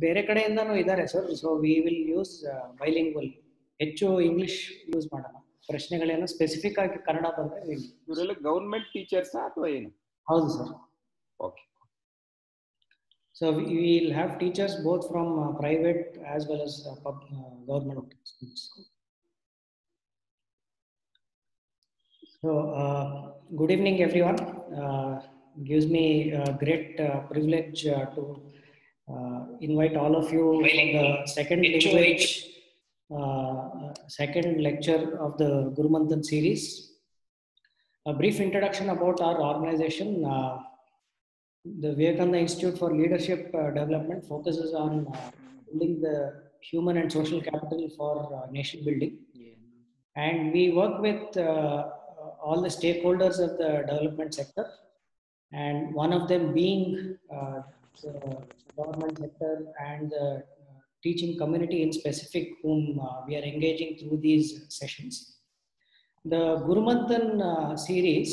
ಬೇರೆ ಕಡೆಯಿಂದನೂ ಇದ್ದಾರೆ sir. So we will use bilingual, ಹೆಚ್ಚು ಇಂಗ್ಲಿಷ್ ಯೂಸ್ ಮಾಡೋಣ. ಪ್ರಶ್ನೆಗಳೇನು ಸ್ಪೆಸಿಫಿಕ್ ಆಗಿ ಕನ್ನಡ ಬಂದರೆ ಇವರೆಲ್ಲ ಗೌರ್ಮೆಂಟ್ ಟೀಚರ್ಸಾ ಅಥವಾ ಏನು? ಹೌದು sir. Okay. So we will have teachers both from private as well as government schools. So good evening everyone. Gives me a great privilege to invite all of you for the second language, second lecture of the Guru Manthan series. A brief introduction about our organization. The Vivekananda Institute for Leadership Development focuses on building the human and social capital for nation building. And we work with all the stakeholders of the development sector, and one of them being the government sector and the teaching community in specific, whom we are engaging through these sessions. The Guru Manthan series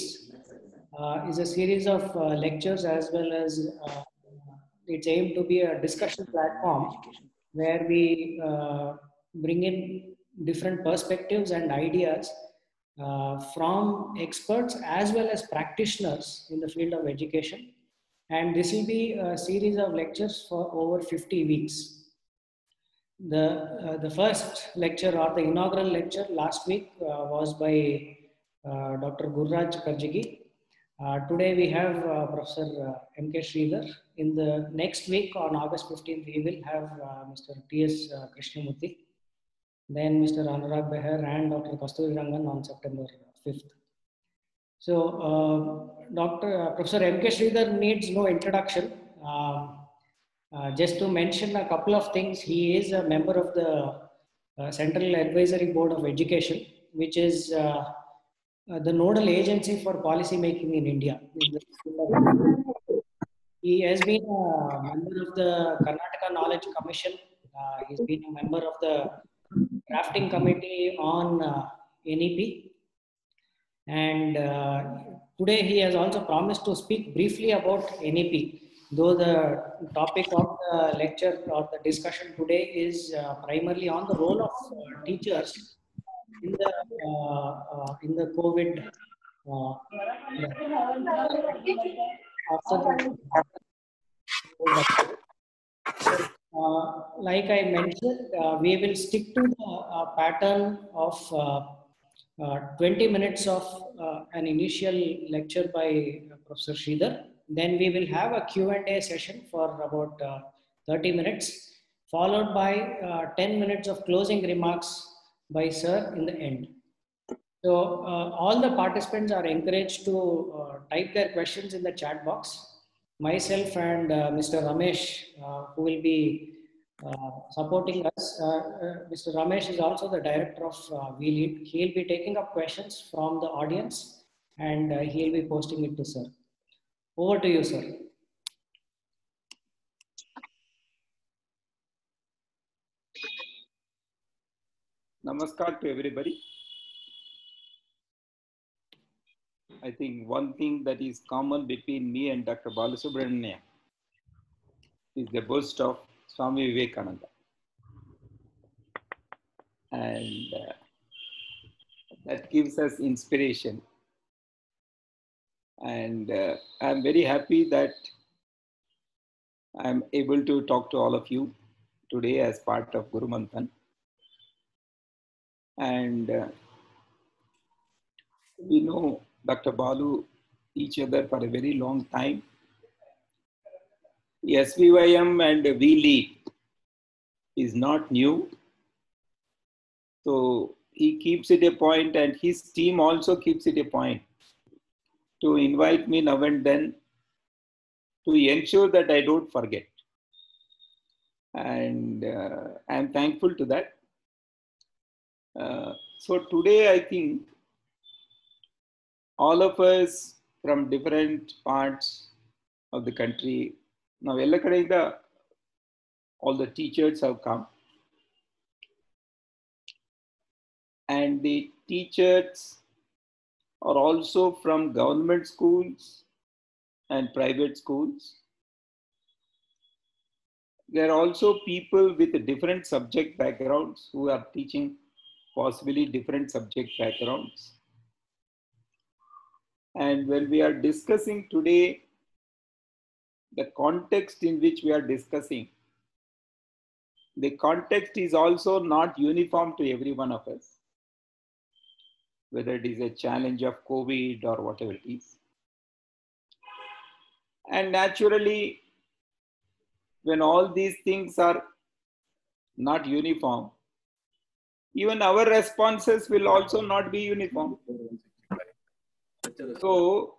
is a series of lectures, as well as it's aimed to be a discussion platform where we bring in different perspectives and ideas from experts as well as practitioners in the field of education. And this will be a series of lectures for over 50 weeks. The first lecture, or the inaugural lecture last week, was by Dr. Gurraj Karjagi. Today we have Professor M.K. Sridhar. In the next week, on August 15th, we will have Mr. T.S. Krishnamurthy, then Mr. Anurag Beher and Dr. Kasturi Rangan on September 5th. So Professor M.K. Sridhar needs no introduction. Just to mention a couple of things, he is a member of the Central Advisory Board of Education, which is the nodal agency for policy making in India. He has been a member of the Karnataka Knowledge Commission. He's been a member of the drafting committee on NEP. And today he has also promised to speak briefly about NEP. Though the topic of the lecture or the discussion today is primarily on the role of teachers in the COVID. Like I mentioned, we will stick to the pattern of 20 minutes of an initial lecture by Professor Sridhar. Then we will have a Q&A session for about 30 minutes, followed by 10 minutes of closing remarks by Sir in the end. So all the participants are encouraged to type their questions in the chat box. Myself and Mr. Ramesh, who will be supporting us. Mr. Ramesh is also the director of VLEAD. He will be taking up questions from the audience, and he will be posting it to Sir. Over to you, Sir. Namaskar to everybody. I think one thing that is common between me and Dr. Balasubramania is the boast of Swami Vivekananda. And that gives us inspiration. And I'm very happy that I'm able to talk to all of you today as part of Guru Manthan. And we know Dr. Balu each other for a very long time. SVYM and VLEAD is not new. So he keeps it a point, and his team also keeps it a point to invite me now and then to ensure that I don't forget. And I'm thankful to that. So today I think all of us from different parts of the country, now all the teachers have come. And the teachers are also from government schools and private schools. there are also people with different subject backgrounds who are teaching possibly different subject backgrounds. And when we are discussing today, the context in which we are discussing, the context is also not uniform to every one of us, whether it is a challenge of COVID or whatever it is. And naturally, when all these things are not uniform, even our responses will also not be uniform. So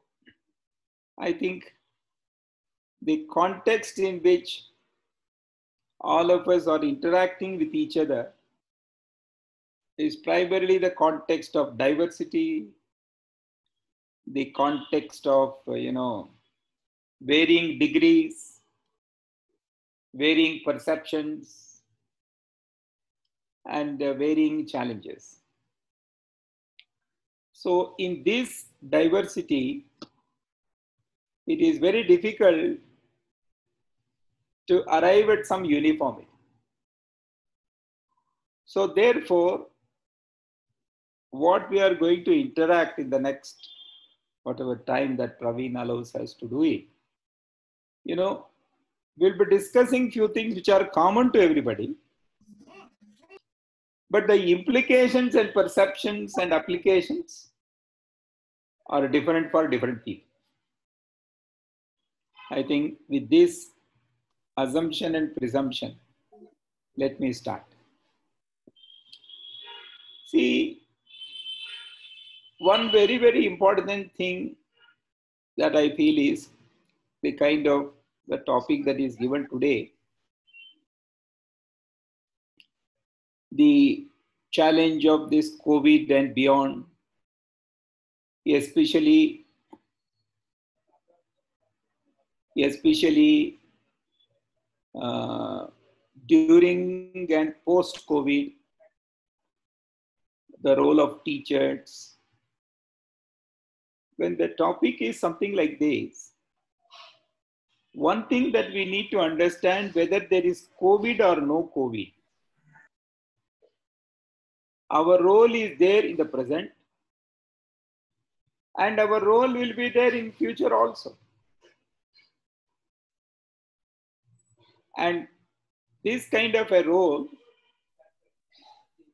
I think the context in which all of us are interacting with each other is primarily the context of diversity, the context of, varying degrees, varying perceptions, and varying challenges. So in this diversity, it is very difficult to arrive at some uniformity. So therefore, what we are going to interact in the next whatever time that Praveen allows us to do it, we'll be discussing few things which are common to everybody, but the implications and perceptions and applications are different for different people. I think with this assumption and presumption, let me start. See, one very, very important thing that I feel is the kind of the topic that is given today, the challenge of this COVID and beyond, especially during and post-COVID, the role of teachers. When the topic is something like this, one thing that we need to understand, whether there is COVID or no COVID, our role is there in the present, and our role will be there in future also. And this kind of a role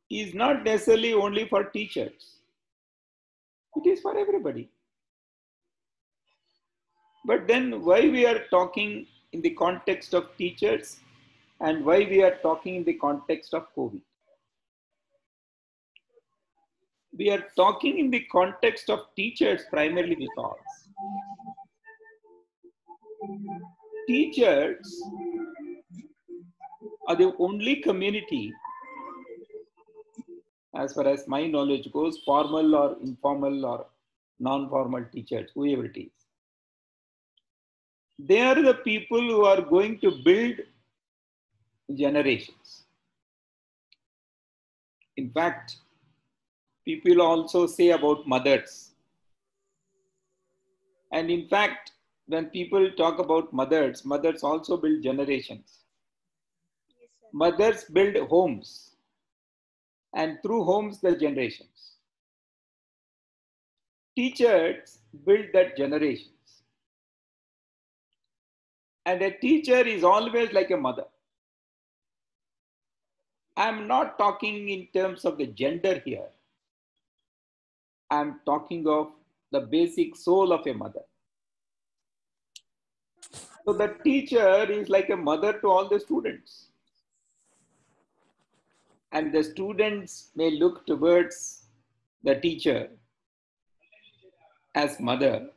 is not necessarily only for teachers. It is for everybody. But then why we are talking in the context of teachers and why we are talking in the context of COVID? We are talking in the context of teachers primarily because teachers are the only community, as far as my knowledge goes, formal or informal or non-formal teachers, whoever it is. They are the people who are going to build generations. In fact, people also say about mothers. And in fact, when people talk about mothers, mothers also build generations. Yes, mothers build homes, and through homes, the generations. Teachers build that generations. And a teacher is always like a mother. I'm not talking in terms of the gender here. I'm talking of the basic soul of a mother. So the teacher is like a mother to all the students. And the students may look towards the teacher as mother,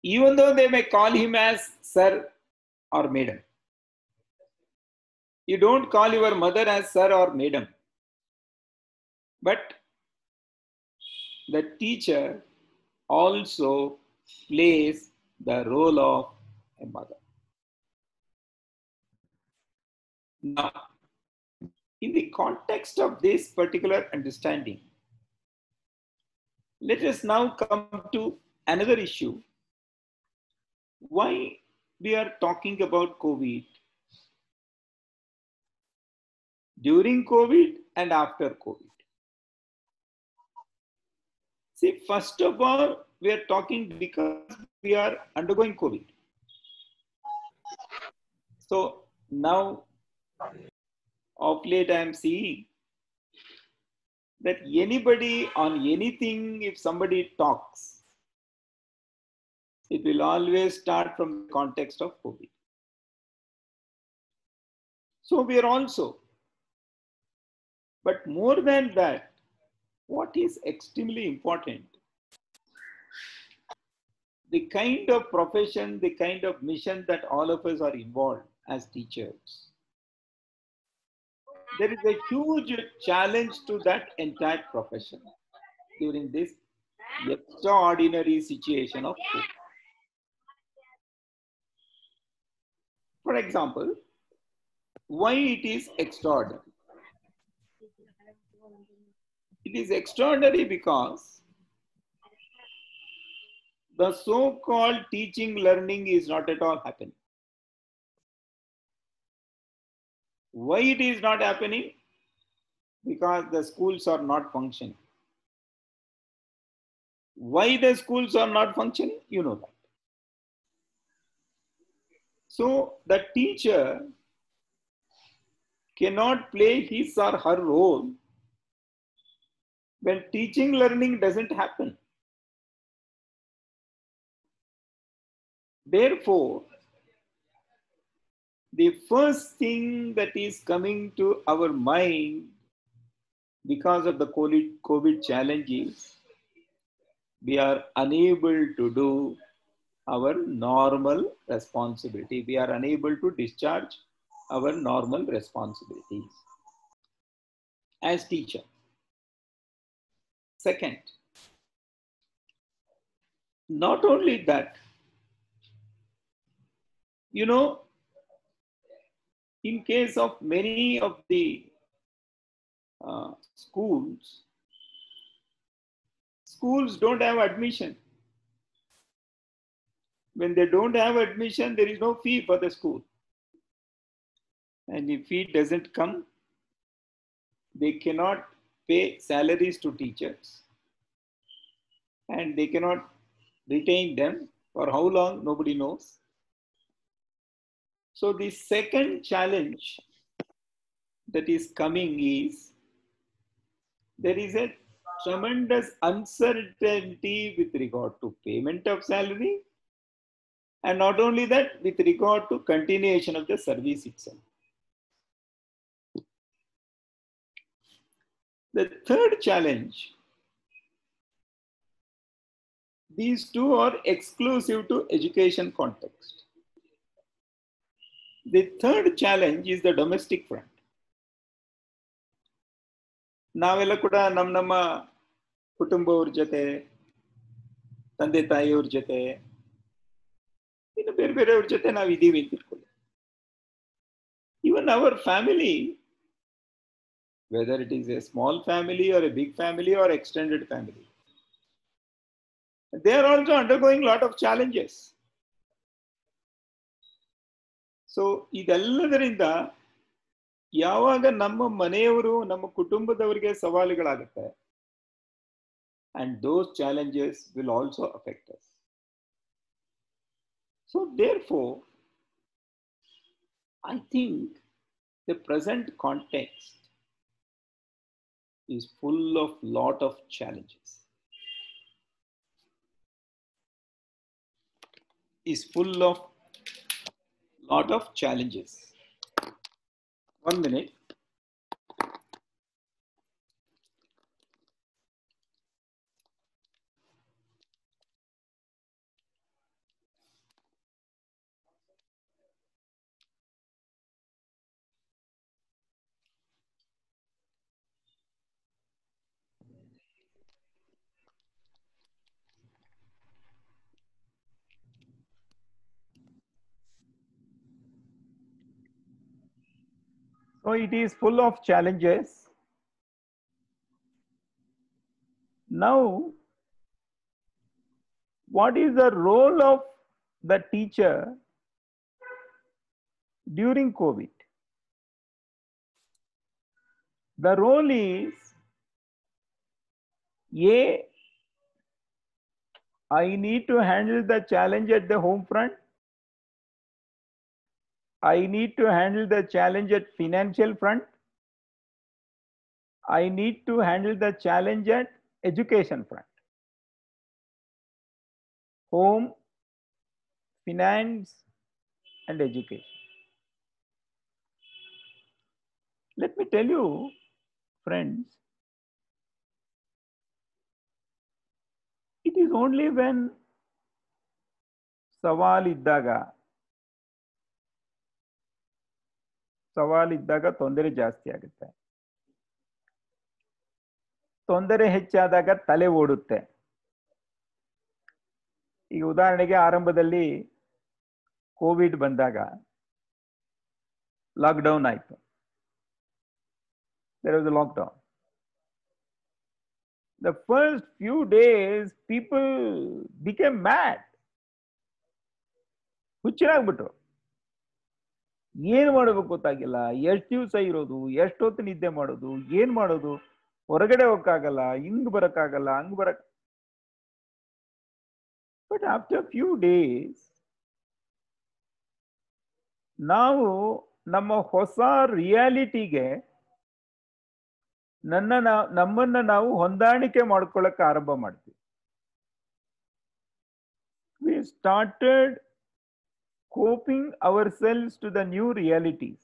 even though they may call him as sir or madam. You don't call your mother as sir or madam. But the teacher also plays the role of a mother. Now, in the context of this particular understanding, let us now come to another issue. Why we are talking about COVID during COVID and after COVID. See, first of all, we are talking because we are undergoing COVID. So now, of late, I am seeing that anybody on anything, if somebody talks, it will always start from the context of COVID. So we are also, but more than that, what is extremely important, the kind of profession, the kind of mission that all of us are involved as teachers. There is a huge challenge to that entire profession during this extraordinary situation of COVID. For example, why it is extraordinary? It is extraordinary because the so-called teaching learning is not at all happening. Why it is not happening? Because the schools are not functioning. Why the schools are not functioning? You know that. So the teacher cannot play his or her role when teaching learning doesn't happen. Therefore, the first thing that is coming to our mind because of the COVID challenge is we are unable to do our normal responsibility. We are unable to discharge our normal responsibilities as teacher. Second, not only that, you know, in case of many of the schools don't have admission. When they don't have admission, there is no fee for the school. And if fee doesn't come, they cannot pay salaries to teachers. And they cannot retain them. For how long, nobody knows. So the second challenge that is coming is there is a tremendous uncertainty with regard to payment of salary, and not only that, with regard to continuation of the service itself. The third challenge, these two are exclusive to education context. The third challenge is the domestic front. ನಾವೆಲ್ಲ ಕೂಡ ನಮ್ಮ ಕುಟುಂಬವ್ರ ಜೊತೆ, ತಂದೆ ತಾಯಿಯವ್ರ ಜೊತೆ, ಇನ್ನು ಬೇರೆ ಬೇರೆಯವ್ರ ಜೊತೆ ನಾವು ಇದೀವಿ ಅಂತ ಇಟ್ಕೊಳ್ಳಿ. Even our family, whether it is a small family or a big family or extended family, they are also undergoing a lot of challenges. So ಇದೆಲ್ಲದರಿಂದ ಯಾವಾಗ ನಮ್ಮ ಮನೆಯವರು, ನಮ್ಮ ಕುಟುಂಬದವರಿಗೆ ಸವಾಲುಗಳಾಗುತ್ತೆ, and those challenges will also affect us. So therefore, I think the present context is full of lot of challenges. One minute. So it is full of challenges. Now, what is the role of the teacher during COVID? The role is A, I need to handle the challenge at the home front. I need to handle the challenge at financial front. I need to handle the challenge at education front. Home, finance, and education. Let me tell you, friends, it is only when ಸವಾಲ್ ಇದ್ದಾಗ ತೊಂದರೆ ಜಾಸ್ತಿ ಆಗುತ್ತೆ. ತೊಂದರೆ ಹೆಚ್ಚಾದಾಗ ತಲೆ ಓಡುತ್ತೆ. ಈಗ ಉದಾಹರಣೆಗೆ ಆರಂಭದಲ್ಲಿ ಕೋವಿಡ್ ಬಂದಾಗ ಲಾಕ್ಡೌನ್ ಆಯಿತು. There was a lockdown. The first few days people became mad. ಹುಚ್ಚರಾಗ್ಬಿಟ್ರು. ಏನ್ ಮಾಡಬೇಕು ಗೊತ್ತಾಗಿಲ್ಲ. ಎಷ್ಟು ದಿವಸ ಇರೋದು, ಎಷ್ಟೊತ್ತು ನಿದ್ದೆ ಮಾಡೋದು, ಏನ್ ಮಾಡೋದು, ಹೊರಗಡೆ ಹೋಗಕ್ಕಾಗಲ್ಲ, ಹಿಂಗ್ ಬರಕ್ಕಾಗಲ್ಲ, ಹಂಗ್ ಬರಕ್. ಬಟ್ ಆಫ್ಟರ್ ಫ್ಯೂ ಡೇಸ್ ನಾವು ನಮ್ಮ ಹೊಸ ರಿಯಾಲಿಟಿಗೆ ನಮ್ಮನ್ನ ನಾವು ಹೊಂದಾಣಿಕೆ ಮಾಡ್ಕೊಳ್ಳಕ್ಕೆ ಆರಂಭ ಮಾಡ್ತೀವಿ. We started coping ourselves to the new realities,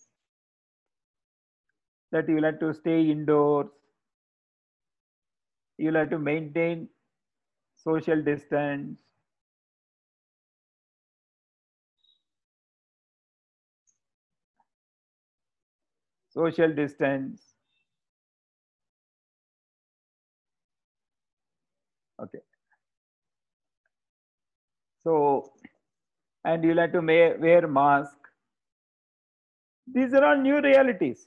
that you will have to stay indoors, you will have to maintain social distance, okay. So, and you'll have to wear mask. These are all new realities.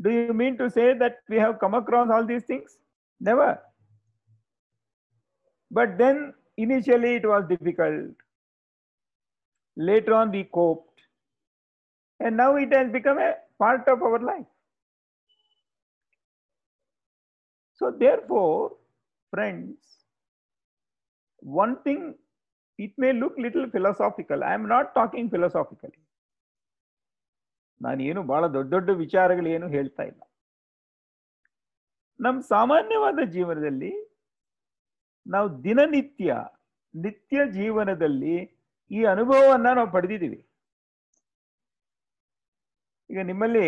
Do you mean to say that we have come across all these things? Never. But then initially it was difficult. Later on we coped. And now it has become a part of our life. So therefore, friends, one thing, it may look little philosophical. I am not talking philosophically. ನಾನು ಏನು ಬಹಳ ದೊಡ್ಡ ದೊಡ್ಡ ವಿಚಾರಗಳು ಏನು ಹೇಳ್ತಾ ಇಲ್ಲ. ನಮ್ಮ ಸಾಮಾನ್ಯವಾದ ಜೀವನದಲ್ಲಿ ನಾವು ನಿತ್ಯ ಜೀವನದಲ್ಲಿ ಈ ಅನುಭವವನ್ನ ನಾವು ಪಡೆದಿದ್ದೀವಿ. ಈಗ ನಿಮ್ಮಲ್ಲಿ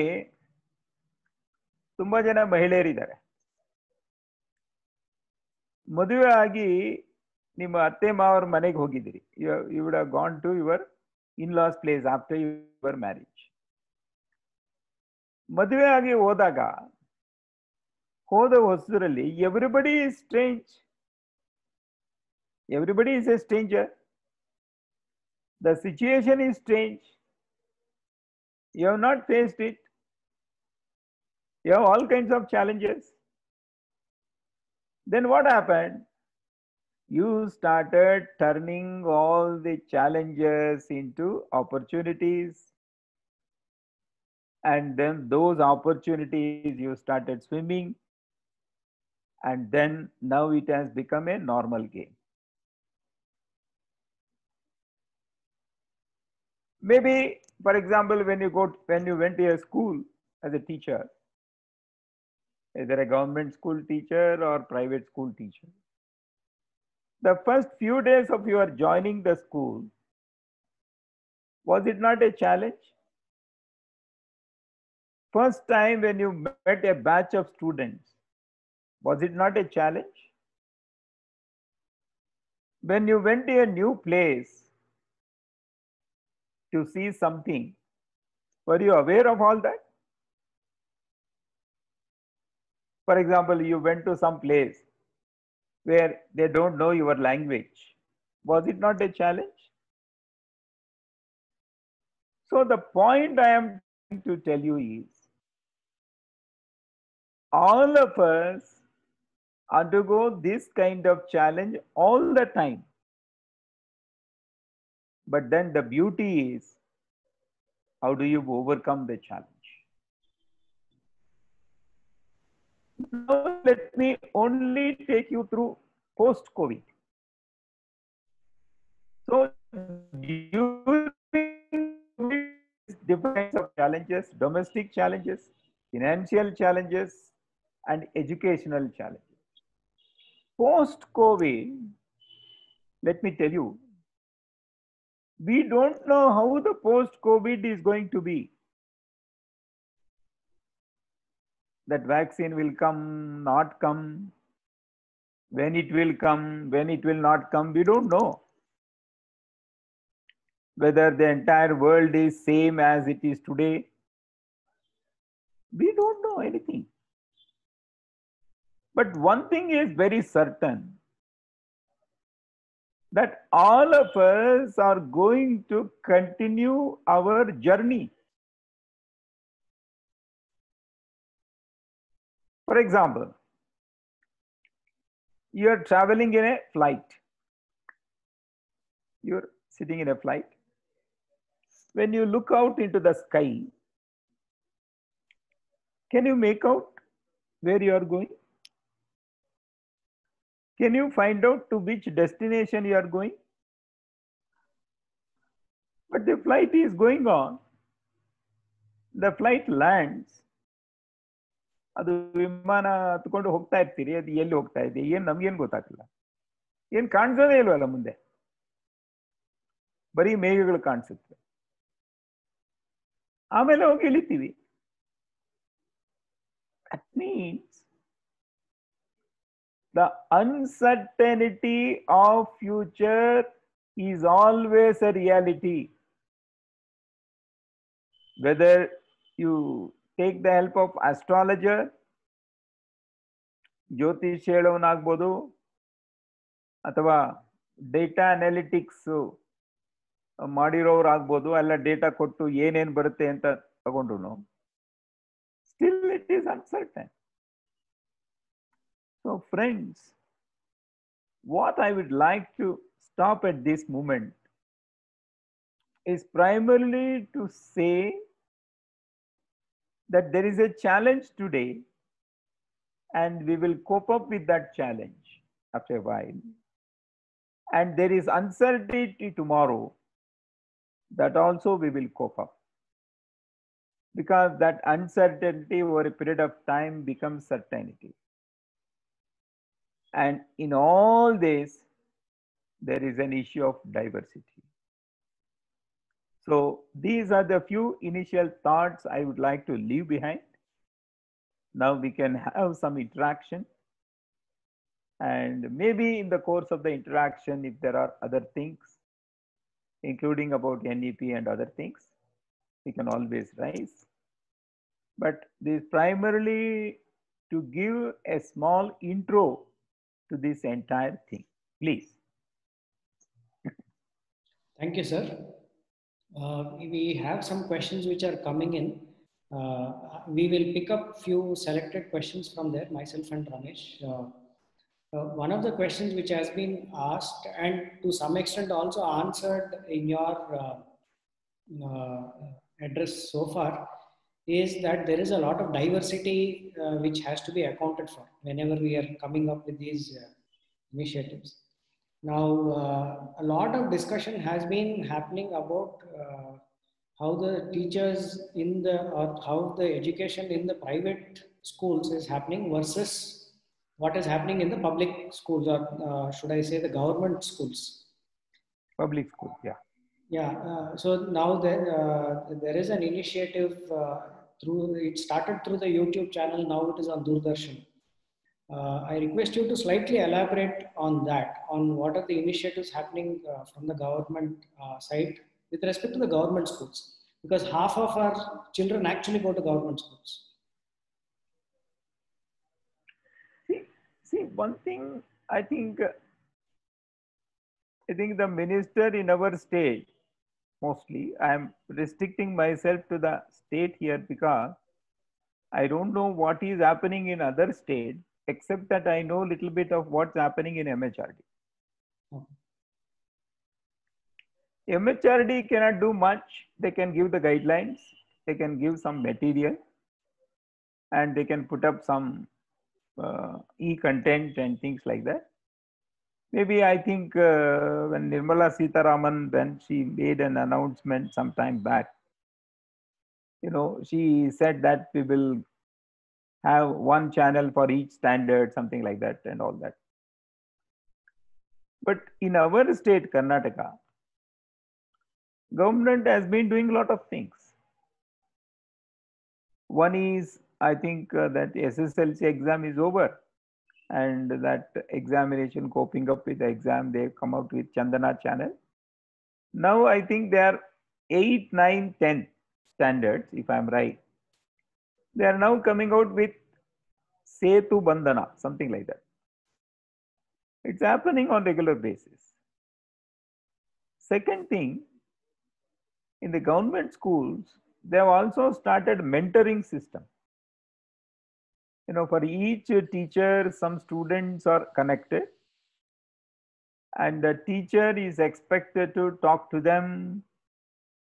ತುಂಬಾ ಜನ ಮಹಿಳೆಯರಿದ್ದಾರೆ. ಮದುವೆ ಆಗಿ ನಿಮ್ಮ ಅತ್ತೆ ಮಾವರ ಮನೆಗೆ ಹೋಗಿದ್ದೀರಿ. You would have gone to your in-laws place after your marriage. ಮದುವೆ ಆಗಿ ಹೋದ ಹೊಸರಲ್ಲಿ everybody is strange. Everybody is a stranger. The situation is strange. You have not faced it. You have all kinds of challenges. Then what happened? You started turning all the challenges into opportunities. And then those opportunities you started swimming. And then now it has become a normal game. Maybe, for example, when you went to a school as a teacher, either a government school teacher or private school teacher, the first few days of your joining the school, was it not a challenge? First time when you met a batch of students, was it not a challenge? When you went to a new place to see something, were you aware of all that? For example, you went to some place where they don't know your language. Was it not a challenge? So the point I am trying to tell you is, all of us undergo this kind of challenge all the time. But then the beauty is, how do you overcome the challenge? Now let me only take you through post-COVID. So during different kinds of challenges, domestic challenges, financial challenges, and educational challenges. Post-COVID, let me tell you, we don't know how the post-COVID is going to be. That vaccine will come, not come, when it will come, when it will not come, we don't know. Whether the entire world is same as it is today, we don't know anything. But one thing is very certain, that all of us are going to continue our journey. For example, you are traveling in a flight. You're sitting in a flight. When you look out into the sky, can you make out where you are going? Can you find out to which destination you are going? But the flight is going on. The flight lands. ಅದು ವಿಮಾನ ಹತ್ಕೊಂಡು ಹೋಗ್ತಾ ಇರ್ತೀರಿ, ಅದು ಎಲ್ಲಿ ಹೋಗ್ತಾ ಇದೆ ಏನ್ ನಮ್ಗೇನ್ ಗೊತ್ತಾಗಲ್ಲ, ಏನ್ ಕಾಣಿಸೋದೇ ಇಲ್ವಲ್ಲ ಮುಂದೆ, ಬರೀ ಮೇಘಗಳು ಕಾಣಿಸುತ್ತೆ. ಆಮೇಲೆ ಹೋಗಿ ಇಳಿತೀವಿ. That means the uncertainty of future is always a reality. Whether you take the help of astrologer, ಜ್ಯೋತಿಷ್ ಹೇಳೋನಾಗ್ಬೋದು, ಅಥವಾ ಡೇಟಾ ಅನಾಲಿಟಿಕ್ಸ್ ಮಾಡಿರೋರಾಗ್ಬೋದು, ಅಲ್ಲ ಡೇಟಾ ಕೊಟ್ಟು ಏನೇನು ಬರುತ್ತೆ ಅಂತ ತಗೊಂಡ್ರು, still it is uncertain. So friends, what I would like to stop at this moment is primarily to say that there is a challenge today and we will cope up with that challenge after a while. And there is uncertainty tomorrow, that also we will cope up. Because that uncertainty over a period of time becomes certainty. And in all this, there is an issue of diversity. So these are the few initial thoughts I would like to leave behind. Now we can have some interaction. And maybe in the course of the interaction, if there are other things, including about NEP and other things, we can always raise. But this is primarily to give a small intro to this entire thing. Please. Thank you, sir. We have some questions which are coming in. We will pick up few selected questions from there, myself and Ramesh. One of the questions which has been asked and to some extent also answered in your address so far is that there is a lot of diversity which has to be accounted for whenever we are coming up with these initiatives. Now, a lot of discussion has been happening about how the teachers in the, or how the education in the private schools is happening versus what is happening in the public schools, or should I say the government schools? Public school, yeah. Yeah, so now there is an initiative it started through the YouTube channel, now it is on Doordarshan. I request you to slightly elaborate on that, on what are the initiatives happening from the government side with respect to the government schools, because half of our children actually go to government schools. See, one thing I think the minister in our state, mostly, I am restricting myself to the state here because I don't know what is happening in other states, except that I know a little bit of what's happening in MHRD. MHRD cannot do much. They can give the guidelines, they can give some material, and they can put up some e-content and things like that. Maybe I think when Nirmala Sitharaman, when she made an announcement some time back, she said that we will have one channel for each standard, something like that, and all that. But in our state, Karnataka, government has been doing a lot of things. One is, I think that SSLC exam is over, and that examination coping up with the exam, they come out with Chandana channel. Now I think they are 8, 9, 10 standards, if I'm right. They are now coming out with Setu Bandhana, something like that. It's happening on regular basis. Second thing, in the government schools, they have also started mentoring system. For each teacher, some students are connected, and the teacher is expected to talk to them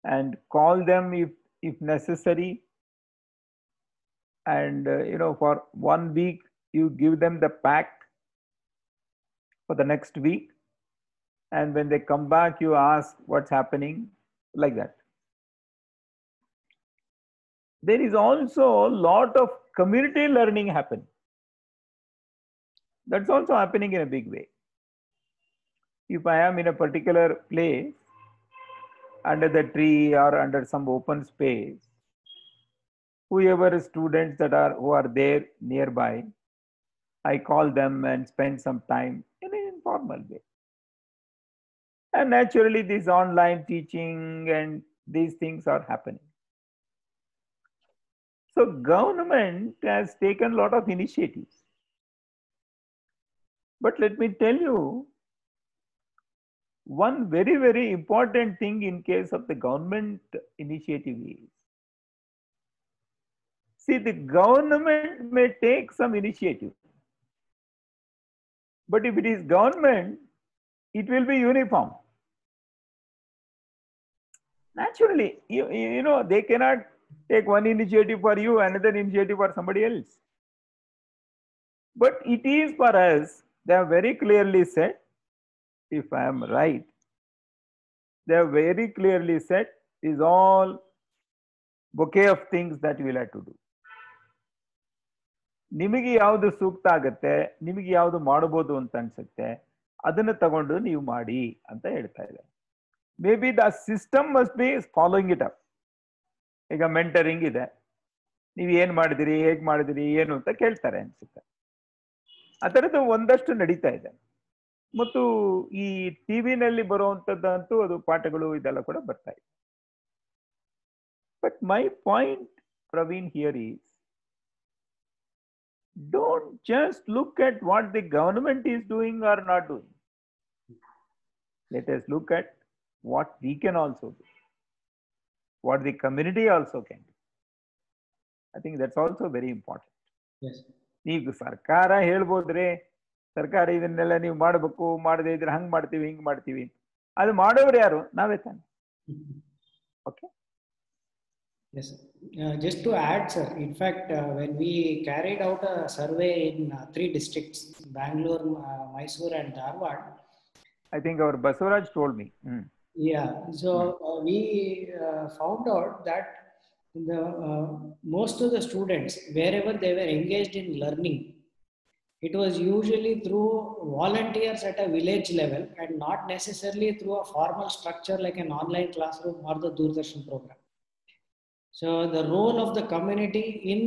and call them if necessary. And for 1 week, you give them the pack for the next week, and when they come back, you ask what's happening, like that. There is also a lot of community learning happening. That's also happening in a big way. If I am in a particular place, under the tree or under some open space, whoever students who are there nearby, I call them and spend some time in an informal way. And naturally, this online teaching and these things are happening. So government has taken a lot of initiatives. But let me tell you, one very, very important thing in case of the government initiative is, see, the government may take some initiative, but if it is government, it will be uniform. Naturally, they cannot take one initiative for you, another initiative for somebody else. But it is for us, they have very clearly said, if I am right, they have very clearly said, is all bouquet of things that we will have to do. ನಿಮಗೆ ಯಾವುದು ಸೂಕ್ತ ಆಗುತ್ತೆ, ನಿಮಗೆ ಯಾವುದು ಮಾಡಬಹುದು ಅಂತ ಅನ್ಸುತ್ತೆ, ಅದನ್ನ ತಗೊಂಡು ನೀವು ಮಾಡಿ ಅಂತ ಹೇಳ್ತಾ ಇದ್ದಾರೆ. May be the system must be following it up. ಈಗ ಮೆಂಟರಿಂಗ್ ಇದೆ, ನೀವು ಏನ್ ಮಾಡಿದಿರಿ, ಹೇಗ್ ಮಾಡಿದಿರಿ, ಏನು ಅಂತ ಕೇಳ್ತಾರೆ ಅನ್ಸುತ್ತೆ. ಆ ಥರದ್ದು ಒಂದಷ್ಟು ನಡೀತಾ ಇದೆ. ಮತ್ತು ಈ ಟಿವಿನಲ್ಲಿ ಬರುವಂತದ್ದಂತೂ ಅದು ಪಾಠಗಳು ಇದೆಲ್ಲ ಕೂಡ ಬರ್ತಾ ಇದೆ. But my point, Praveen, here is, don't just look at what the government is doing or not doing. Let us look at what we can also do, what the community also can do. I think that's also very important. Yes. ಈಗ ಸರ್ಕಾರ ಹೇಳ್ಬೋದ್ರೆ, ಸರ್ಕಾರ ಇದನ್ನೆಲ್ಲ ನೀವು ಮಾಡಬೇಕು, ಮಾಡದೇ ಇದ್ರೆ ಹಂಗ್ ಮಾಡ್ತೀವಿ, ಹಿಂಗ್ ಮಾಡ್ತೀವಿ. ಅದು ಮಾಡೋರು ಯಾರು? ನಾವೇ ತಾನೆ. Okay. Yes, just to add, sir, in fact, when we carried out a survey in 3 districts, Bangalore, Mysore and Dharwad. I think our Basavaraj told me. Yeah, so we found out that most of the students, wherever they were engaged in learning, it was usually through volunteers at a village level and not necessarily through a formal structure like an online classroom or the Doordarshan program. So the role of the community in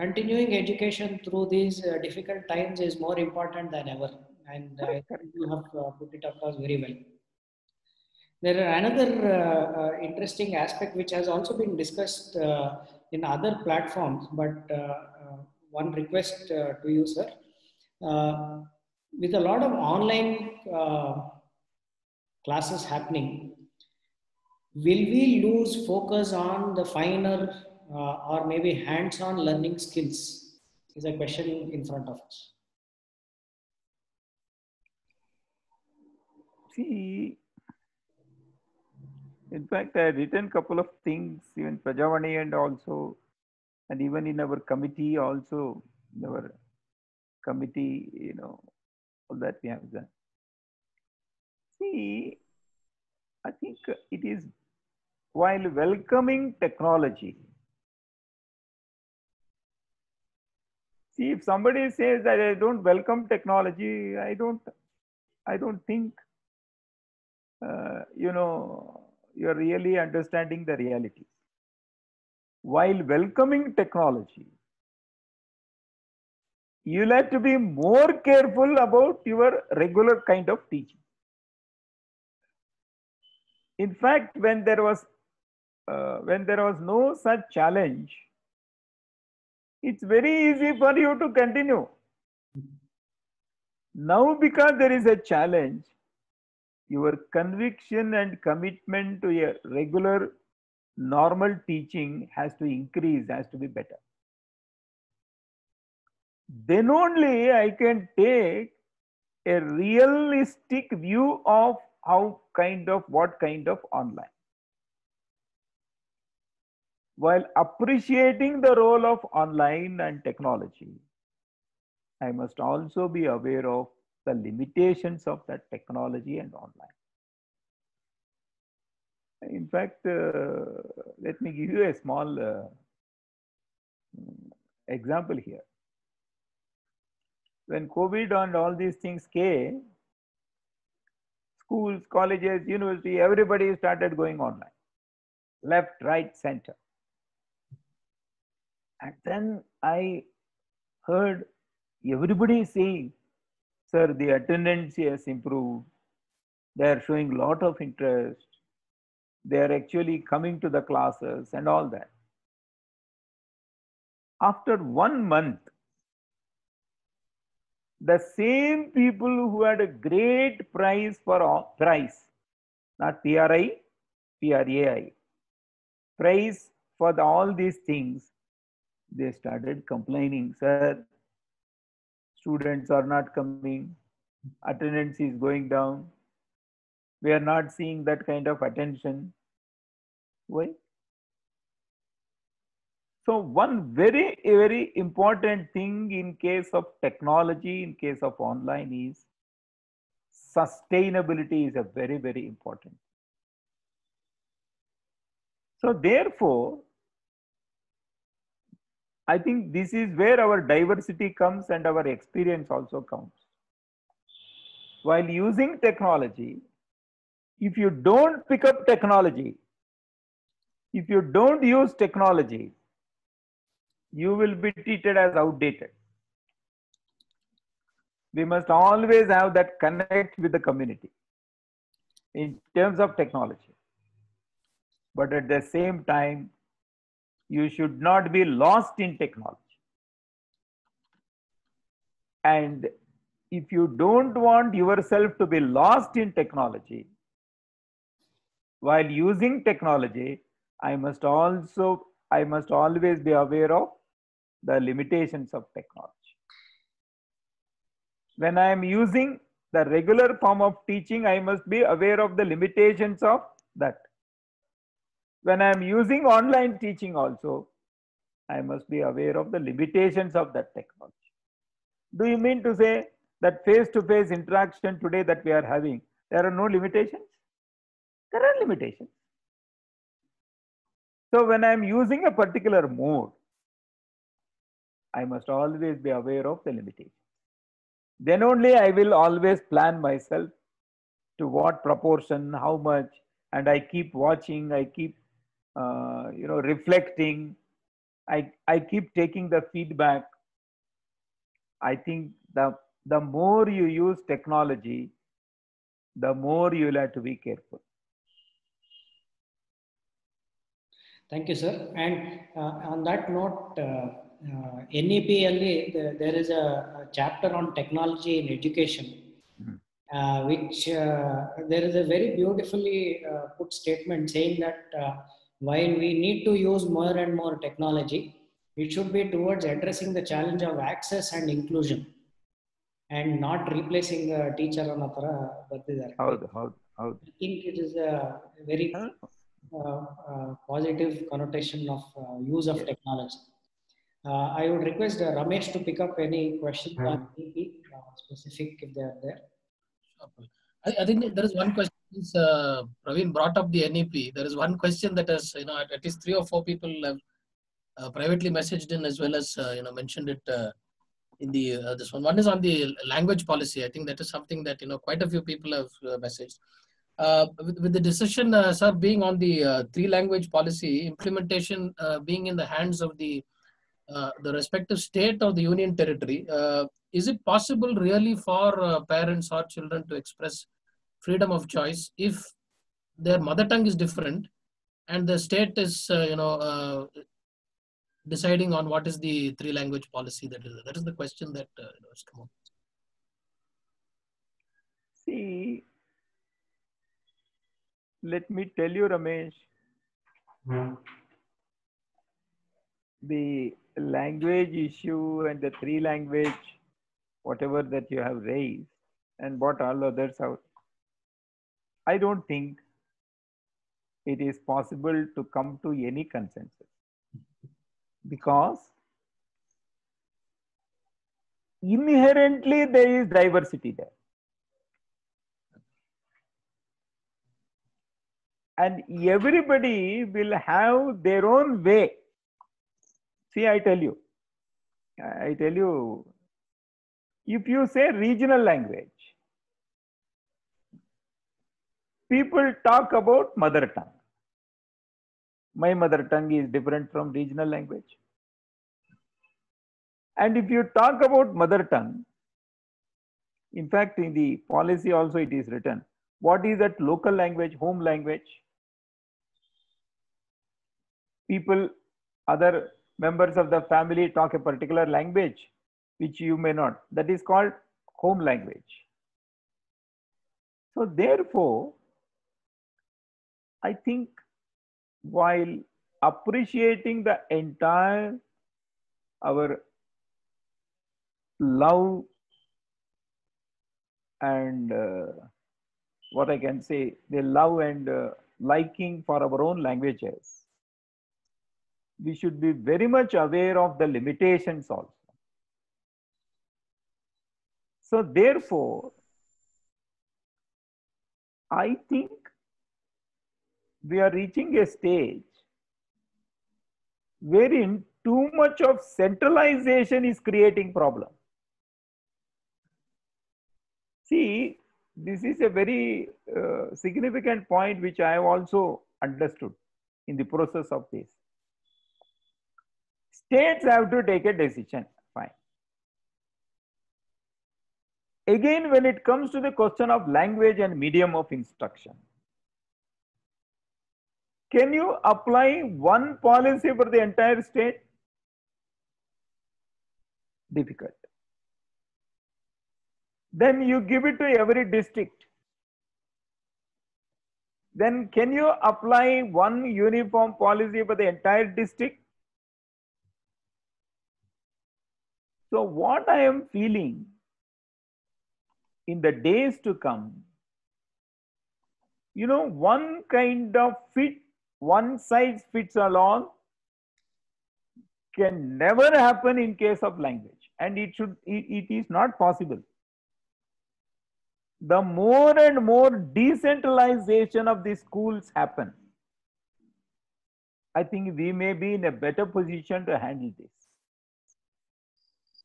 continuing education through these difficult times is more important than ever. And I think you have put it across very well. There are another interesting aspect which has also been discussed in other platforms, but one request to you, sir. With a lot of online classes happening, will we lose focus on the finer or maybe hands-on learning skills? Is a question in front of us. See, in fact, I had written a couple of things, even Prajavani and also, and even in our committee also, our committee, all that we have done. See, I think it is while welcoming technology. See, if somebody says that I don't welcome technology, I don't think you're really understanding the reality. While welcoming technology, you'll have to be more careful about your regular kind of teaching. In fact, when there was no such challenge, it's very easy for you to continue. Now, because there is a challenge, your conviction and commitment to a regular normal teaching has to increase, has to be better. Then only I can take a realistic view of what kind of online. While appreciating the role of online and technology, I must also be aware of the limitations of that technology and online. In fact, let me give you a small example here. When COVID and all these things came, schools, colleges, university, everybody started going online. Left, right, center. And then I heard everybody saying, sir, the attendance has improved. They are showing a lot of interest. They are actually coming to the classes and all that. After 1 month, the same people who had a great price, not PRI, PRAI, price for all these things, they started complaining, sir, students are not coming, attendance is going down, we are not seeing that kind of attention. Why? So one very, very important thing in case of technology, in case of online, is sustainability is a very, very important. So therefore, I think this is where our diversity comes and our experience also comes. While using technology, if you don't pick up technology, if you don't use technology, you will be treated as outdated. We must always have that connect with the community in terms of technology. But at the same time, you should not be lost in technology. And if you don't want yourself to be lost in technology, while using technology, I must always be aware of the limitations of technology. When I am using the regular form of teaching, I must be aware of the limitations of that. When I am using online teaching also, I must be aware of the limitations of that technology. Do you mean to say that face-to-face interaction today that we are having, there are no limitations? There are limitations. So when I am using a particular mode, I must always be aware of the limitations. Then only I will always plan myself to what proportion, how much, and I keep watching, I keep reflecting, I keep taking the feedback. I think the more you use technology, the more you will have to be careful. Thank you, sir. And on that note, NEPLE, there is a chapter on technology in education, which there is a very beautifully put statement saying that while we need to use more and more technology, it should be towards addressing the challenge of access and inclusion and not replacing the teacher on I think it is a very positive connotation of use of technology. I would request Ramesh to pick up any questions on NEP, specific if they are there. I think there is one question. Since Praveen brought up the NEP, there is one question that has, at least 3 or 4 people have privately messaged in, as well as mentioned it in the this one. One is on the language policy. I think that is something that quite a few people have messaged. With the decision, sir, being on the 3-language policy implementation being in the hands of the respective state or the union territory, is it possible really for parents or children to express freedom of choice if their mother tongue is different and the state is deciding on what is the 3-language policy? That is the question that has come up. See, let me tell you, Ramesh, the language issue and the 3-language, whatever that you have raised and what all others have, I don't think it is possible to come to any consensus, because inherently there is diversity there. And everybody will have their own way. See, I tell you, if you say regional language, people talk about mother tongue. My mother tongue is different from regional language. And if you talk about mother tongue, in fact, in the policy also it is written, what is that local language, home language? People, other members of the family talk a particular language, which you may not. That is called home language. So therefore, I think while appreciating the entire our love and what I can say, the love and liking for our own languages, we should be very much aware of the limitations also. So therefore, I think we are reaching a stage wherein too much of centralization is creating problem. See, this is a very significant point which I have also understood in the process of this. States have to take a decision, fine. Again, when it comes to the question of language and medium of instruction, can you apply one policy for the entire state? Difficult. Then you give it to every district. Then can you apply one uniform policy for the entire district? So what I am feeling in the days to come, one kind of one size fits all can never happen in case of language, and it is not possible. The more and more decentralization of the schools happen, I think we may be in a better position to handle this.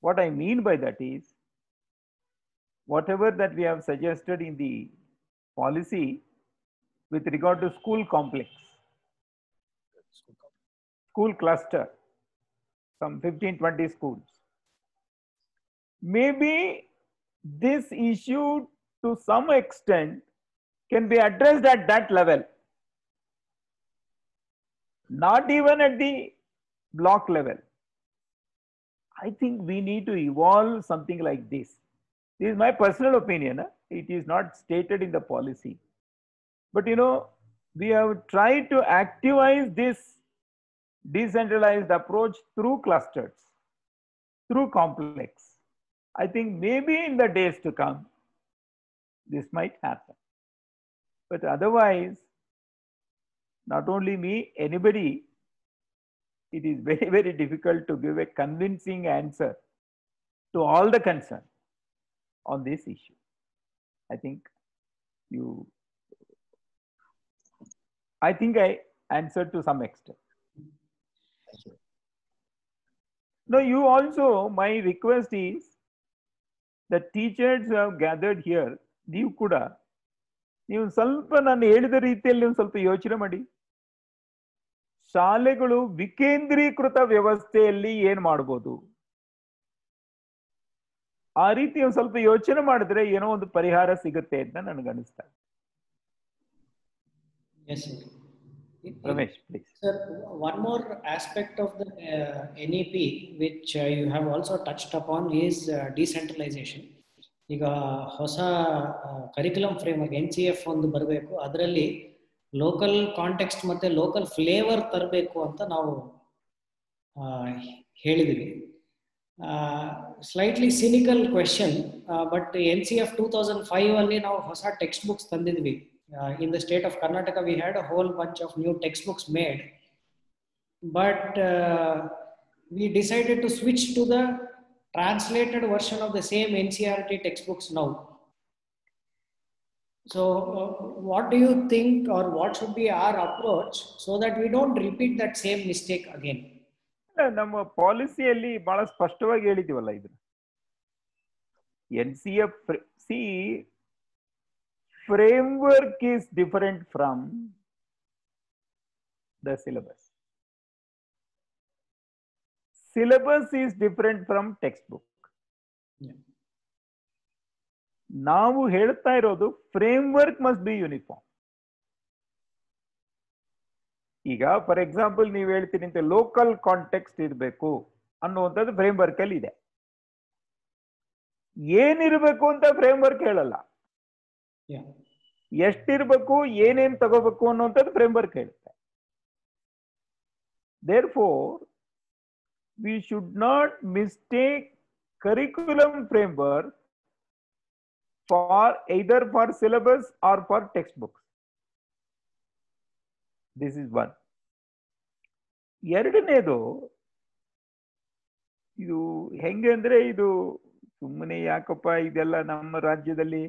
What I mean by that is, whatever that we have suggested in the policy with regard to school complex, school cluster, some 15-20 schools, maybe this issue to some extent can be addressed at that level, not even at the block level. I think we need to evolve something like this. This is my personal opinion. It is not stated in the policy. But we have tried to activize this decentralized approach through clusters, through complex. I think maybe in the days to come, this might happen. But otherwise, not only me, anybody it is very, very difficult to give a convincing answer to all the concern on this issue. I think I answered to some extent. No, you also, my request is the teachers who have gathered here, ನೀವು ಕೂಡ ನೀವು ಸ್ವಲ್ಪ ನಾನು ಹೇಳಿದ ರೀತಿಯಲ್ಲಿ ಒಂದು ಸ್ವಲ್ಪ ಯೋಚನೆ ಮಾಡಿ. ಶಾಲೆಗಳು ವಿಕೇಂದ್ರೀಕೃತ ವ್ಯವಸ್ಥೆಯಲ್ಲಿ ಏನ್ ಮಾಡ್ಬೋದು, ಆ ರೀತಿ ಒಂದು ಸ್ವಲ್ಪ ಯೋಚನೆ ಮಾಡಿದ್ರೆ ಏನೋ ಒಂದು ಪರಿಹಾರ ಸಿಗುತ್ತೆ ಅಂತ ನನಗನ್ನಿಸ್ತಾ ಇದೆ. Yes, sir. Ramesh, please. Sir, one more aspect of the NEP which you have also touched upon is decentralization. ಈಗ ಹೊಸ ಕರಿಕ್ಯುಲಮ್ ಫ್ರೇಮ್ವರ್ಕ್ NCF ಒಂದು ಬರಬೇಕು, ಅದರಲ್ಲಿ ಲೋಕಲ್ ಕಾಂಟೆಕ್ಸ್ಟ್ ಮತ್ತೆ ಲೋಕಲ್ ಫ್ಲೇವರ್ ತರಬೇಕು ಅಂತ ನಾವು ಹೇಳಿದ್ವಿ. Slightly cynical question, but NCF 2005 ಅಲ್ಲಿ ನಾವು ಹೊಸ ಟೆಕ್ಸ್ಟ್ ಬುಕ್ಸ್ ತಂದಿದ್ವಿ. In the state of Karnataka, we had a whole bunch of new textbooks made, but we decided to switch to the translated version of the same NCERT textbooks now. So what do you think, or what should be our approach so that we don't repeat that same mistake again? ನಮ್ಮ ಪಾಲಿಸಿಯಲ್ಲಿ ಬಹಳ ಸ್ಪಷ್ಟವಾಗಿ ಹೇಳಿದೀವಲ್ಲ ಇದನ್ನ. NCF framework is different from the syllabus. Syllabus is different from textbook. ನಾವು ಹೇಳ್ತಾ ಇರೋದು framework must be uniform. ಈಗ for example ನೀವು ಹೇಳ್ತೀನಿ ಅಂತ ಲೋಕಲ್ ಕಾಂಟೆಕ್ಸ್ಟ್ ಇರಬೇಕು ಅನ್ನುವಂಥದ್ದು ಫ್ರೇಮ್ವರ್ಕ್ ಅಲ್ಲಿ ಇದೆ. ಏನಿರಬೇಕು ಅಂತ ಫ್ರೇಮ್ವರ್ಕ್ ಹೇಳಲ್ಲ, ಎಷ್ಟಿರ್ಬೇಕು ಏನೇನ್ ತಗೋಬೇಕು ಅನ್ನುವಂಥದ್ದು ಫ್ರೇಮ್ವರ್ಕ್ ಹೇಳುತ್ತೆ. Therefore, we should not mistake curriculum framework for either for syllabus or for textbooks. This is one. ಎರಡನೇದು, ಇದು ಹೆಂಗೆ ಅಂದ್ರೆ, ಇದು ಸುಮ್ಮನೆ ಯಾಕಪ್ಪ ಇದೆಲ್ಲ ನಮ್ಮ ರಾಜ್ಯದಲ್ಲಿ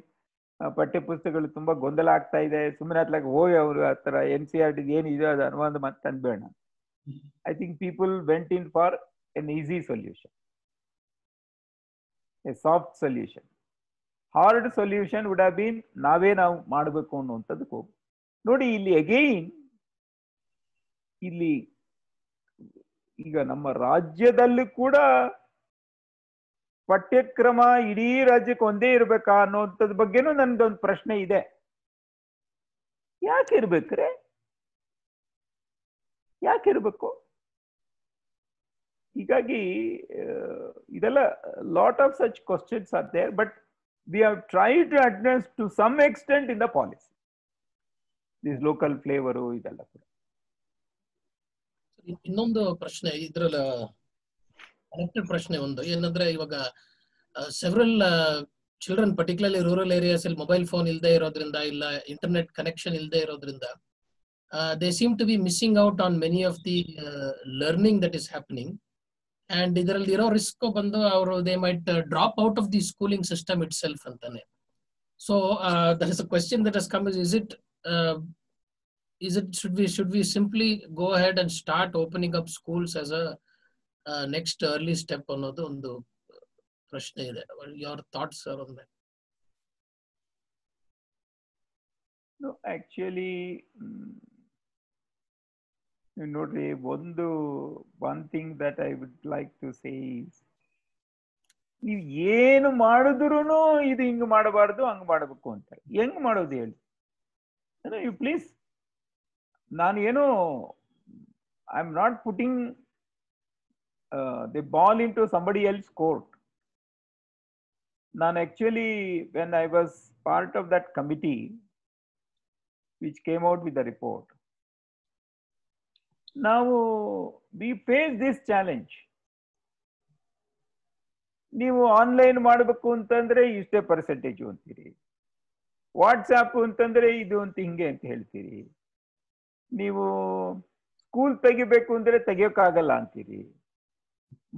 ಪಠ್ಯ ಪುಸ್ತಕಗಳು ತುಂಬಾ ಗೊಂದಲ ಆಗ್ತಾ ಇದೆ, ಸುಮ್ಮನೆ ಅತ್ಲಾಗ ಹೋಗಿ ಅವರು ಆ ಥರ NCERT ಏನಿದೆ ಅದು ಅನುವಾದ ಮತ್ತೆ ಅನ್ಬೇಡ. I think people went in for an easy solution, a soft solution. Hard solution would have been ನಾವು ಮಾಡಬೇಕು ಅನ್ನುವಂಥದ್ದಕ್ಕೆ ಹೋಗಿ ನೋಡಿ. ಇಲ್ಲಿ ಅಗೈನ್ ಇಲ್ಲಿ ಈಗ ನಮ್ಮ ರಾಜ್ಯದಲ್ಲಿ ಕೂಡ ಪಠ್ಯಕ್ರಮ ಇಡೀ ರಾಜ್ಯಕ್ಕೆ ಒಂದೇ ಇರ್ಬೇಕಾ ಅನ್ನೋಂಥದ್ ಬಗ್ಗೆನೂ ನನ್ದೊಂದು ಪ್ರಶ್ನೆ ಇದೆ. ಯಾಕಿರ್ಬೇಕ್ರೆ, ಯಾಕಿರ್ಬೇಕು? ಹೀಗಾಗಿ ಇದೆಲ್ಲ lot of such questions are there, but we have tried to address to some extent in the policy this local flavour ಇದೆಲ್ಲ ಕೂಡ. ಇನ್ನೊಂದು ಪ್ರಶ್ನೆ ಇದ್ರಲ್ಲಿ ಕನೆಕ್ಟೆಡ್ ಪ್ರಶ್ನೆ ಒಂದು ಏನಂದ್ರೆ, ಇವಾಗ several children particularly rural areas ಅಲ್ಲಿ ಮೊಬೈಲ್ ಫೋನ್ ಇಲ್ಲದೆ ಇರೋದ್ರಿಂದ, ಇಲ್ಲ ಇಂಟರ್ನೆಟ್ ಕನೆಕ್ಷನ್ ಇಲ್ಲದೆ ಇರೋದ್ರಿಂದ, they seem to be missing out on many of the learning that is happening. And ಇದರಲ್ಲಿ ಇರೋ ರಿಸ್ಕ್ ಬಂದು ಅವರು they might drop out of the schooling system itself ಅಂತಾನೆ. So that is a question that has come, should we simply go ahead and start opening up schools as a next early step ಅನ್ನೋದು ಒಂದು ಪ್ರಶ್ನೆ ಇದೆ. Your thoughts are on that? No, actually, ನೋಡ್ರಿ, one thing that I would like to say is, ನೀವು ಏನು ಮಾಡಿದ್ರು ಇದು ಹಿಂಗ್ ಮಾಡಬಾರ್ದು ಹಂಗ್ ಮಾಡಬೇಕು ಅಂತ. ಹೆಂಗ್ ಮಾಡೋದು ಹೇಳಿ? ಯು ಪ್ಲೀಸ್, ನಾನು ಏನು I am not putting the ball into somebody else court. ನಾನು actually when I was part of that committee which came out with the report, ನಾವು we face this challenge. ನೀವು online ಮಾಡಬೇಕು ಅಂತಂದ್ರೆ ಇಷ್ಟೇ percentage ಅಂತೀರಿ, WhatsApp ಅಂತಂದ್ರೆ ಇದು ಅಂತ ಹಿಂಗೆ ಅಂತ ಹೇಳ್ತೀರಿ, ನೀವು ಸ್ಕೂಲ್ ತೆಗಿಬೇಕು ಅಂದ್ರೆ ತೆಗಿಯೋಕ್ಕಾಗಲ್ಲ ಅಂತೀರಿ,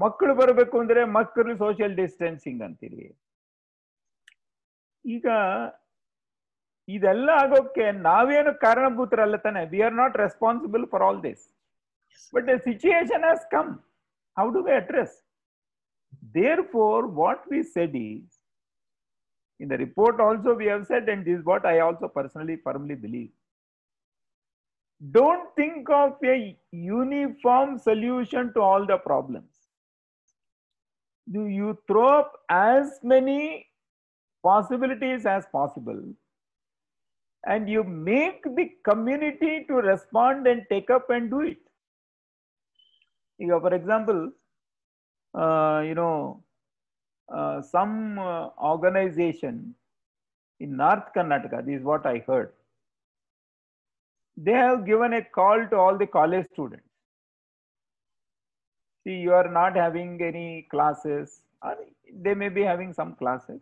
ಮಕ್ಕಳು ಬರಬೇಕು ಅಂದ್ರೆ ಮಕ್ಕಳು ಸೋಷಿಯಲ್ ಡಿಸ್ಟೆನ್ಸಿಂಗ್ ಅಂತೀರಿ. ಈಗ ಇದೆಲ್ಲ ಆಗೋಕ್ಕೆ ನಾವೇನು ಕಾರಣಭೂತರಲ್ಲ ತಾನೆ. We are not responsible for all this, but the situation has come. How do we address? Therefore, what we said is, in the report also we have said, and this is what I also personally firmly believe, don't think of a uniform solution to all the problems. Do you throw up as many possibilities as possible, and you make the community to respond and take up and do it. For example, some organization in North Karnataka, this is what I heard, they have given a call to all the college students. See, you are not having any classes, or they may be having some classes,